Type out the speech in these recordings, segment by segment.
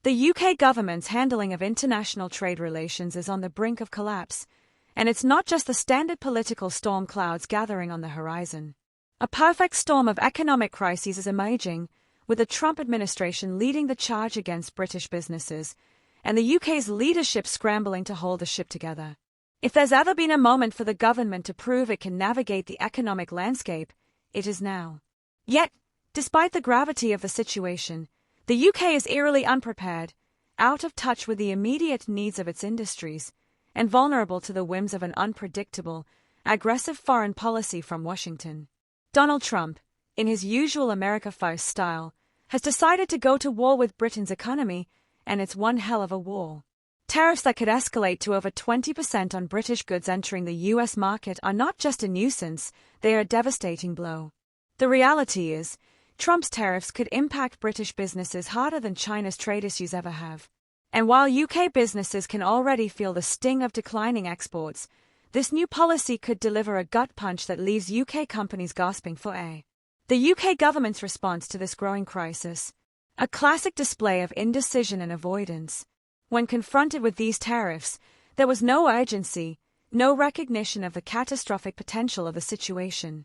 The UK government's handling of international trade relations is on the brink of collapse, and it's not just the standard political storm clouds gathering on the horizon. A perfect storm of economic crises is emerging, with the Trump administration leading the charge against British businesses, and the UK's leadership scrambling to hold the ship together. If there's ever been a moment for the government to prove it can navigate the economic landscape, it is now. Yet, despite the gravity of the situation, the UK is eerily unprepared, out of touch with the immediate needs of its industries, and vulnerable to the whims of an unpredictable, aggressive foreign policy from Washington. Donald Trump, in his usual America First style, has decided to go to war with Britain's economy, and it's one hell of a war. Tariffs that could escalate to over 20% on British goods entering the US market are not just a nuisance, they are a devastating blow. The reality is, Trump's tariffs could impact British businesses harder than China's trade issues ever have. And while UK businesses can already feel the sting of declining exports, this new policy could deliver a gut punch that leaves UK companies gasping for air. The UK government's response to this growing crisis, a classic display of indecision and avoidance. When confronted with these tariffs, there was no urgency, no recognition of the catastrophic potential of the situation.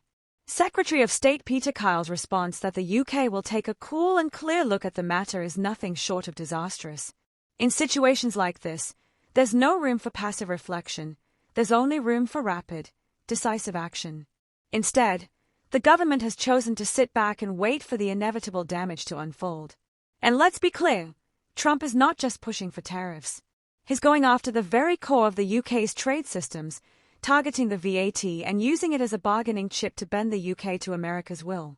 Secretary of State Peter Kyle's response that the UK will take a cool and clear look at the matter is nothing short of disastrous. In situations like this, there's no room for passive reflection, there's only room for rapid, decisive action. Instead, the government has chosen to sit back and wait for the inevitable damage to unfold. And let's be clear, Trump is not just pushing for tariffs. He's going after the very core of the UK's trade systems, targeting the VAT and using it as a bargaining chip to bend the UK to America's will.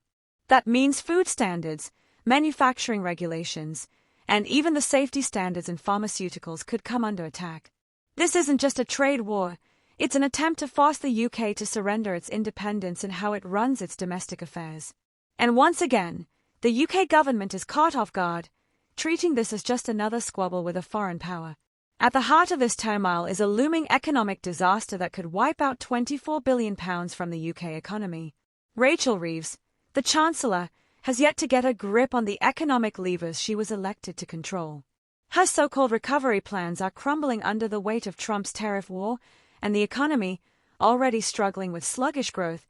That means food standards, manufacturing regulations, and even the safety standards in pharmaceuticals could come under attack. This isn't just a trade war, it's an attempt to force the UK to surrender its independence in how it runs its domestic affairs. And once again, the UK government is caught off guard, treating this as just another squabble with a foreign power. At the heart of this turmoil is a looming economic disaster that could wipe out £24 billion from the UK economy. Rachel Reeves, the Chancellor, has yet to get a grip on the economic levers she was elected to control. Her so-called recovery plans are crumbling under the weight of Trump's tariff war, and the economy, already struggling with sluggish growth,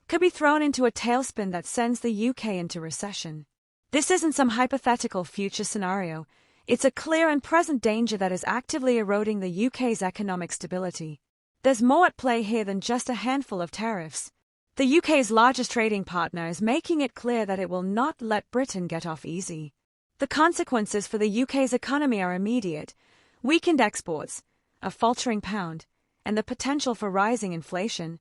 could be thrown into a tailspin that sends the UK into recession. This isn't some hypothetical future scenario, it's a clear and present danger that is actively eroding the UK's economic stability. There's more at play here than just a handful of tariffs. The UK's largest trading partner is making it clear that it will not let Britain get off easy. The consequences for the UK's economy are immediate: weakened exports, a faltering pound, and the potential for rising inflation,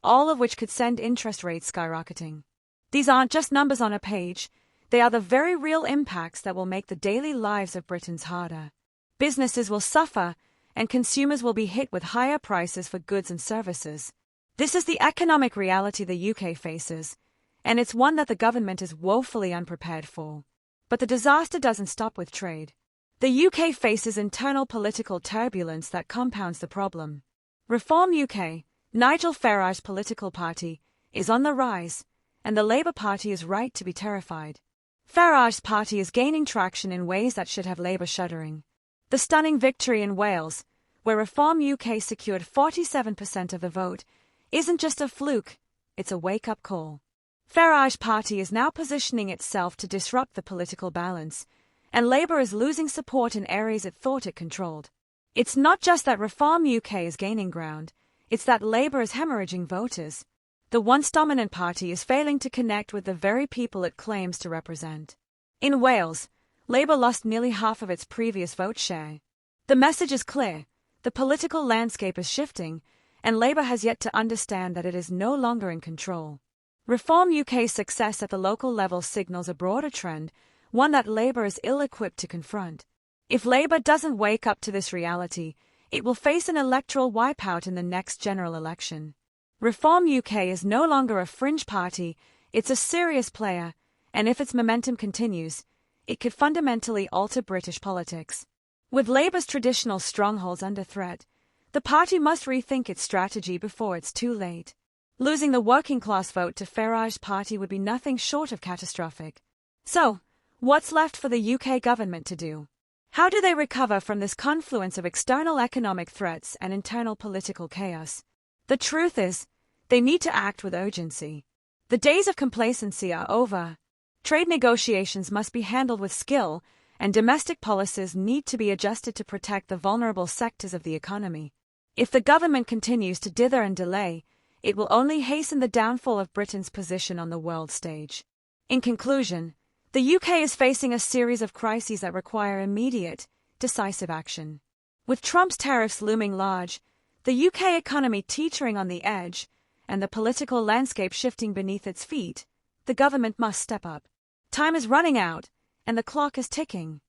all of which could send interest rates skyrocketing. These aren't just numbers on a page, they are the very real impacts that will make the daily lives of Britons harder. Businesses will suffer, and consumers will be hit with higher prices for goods and services. This is the economic reality the UK faces, and it's one that the government is woefully unprepared for. But the disaster doesn't stop with trade. The UK faces internal political turbulence that compounds the problem. Reform UK, Nigel Farage's political party, is on the rise, and the Labour Party is right to be terrified. Farage's party is gaining traction in ways that should have Labour shuddering. The stunning victory in Wales, where Reform UK secured 47% of the vote, isn't just a fluke, it's a wake-up call. Farage's party is now positioning itself to disrupt the political balance, and Labour is losing support in areas it thought it controlled. It's not just that Reform UK is gaining ground, it's that Labour is hemorrhaging voters. The once dominant party is failing to connect with the very people it claims to represent. In Wales, Labour lost nearly half of its previous vote share. The message is clear: the political landscape is shifting, and Labour has yet to understand that it is no longer in control. Reform UK's success at the local level signals a broader trend, one that Labour is ill-equipped to confront. If Labour doesn't wake up to this reality, it will face an electoral wipeout in the next general election. Reform UK is no longer a fringe party, it's a serious player, and if its momentum continues, it could fundamentally alter British politics. With Labour's traditional strongholds under threat, the party must rethink its strategy before it's too late. Losing the working-class vote to Farage's party would be nothing short of catastrophic. So, what's left for the UK government to do? How do they recover from this confluence of external economic threats and internal political chaos? The truth is, they need to act with urgency. The days of complacency are over. Trade negotiations must be handled with skill, and domestic policies need to be adjusted to protect the vulnerable sectors of the economy. If the government continues to dither and delay, it will only hasten the downfall of Britain's position on the world stage. In conclusion, the UK is facing a series of crises that require immediate, decisive action. With Trump's tariffs looming large, the UK economy teetering on the edge, and the political landscape shifting beneath its feet, the government must step up. Time is running out, and the clock is ticking.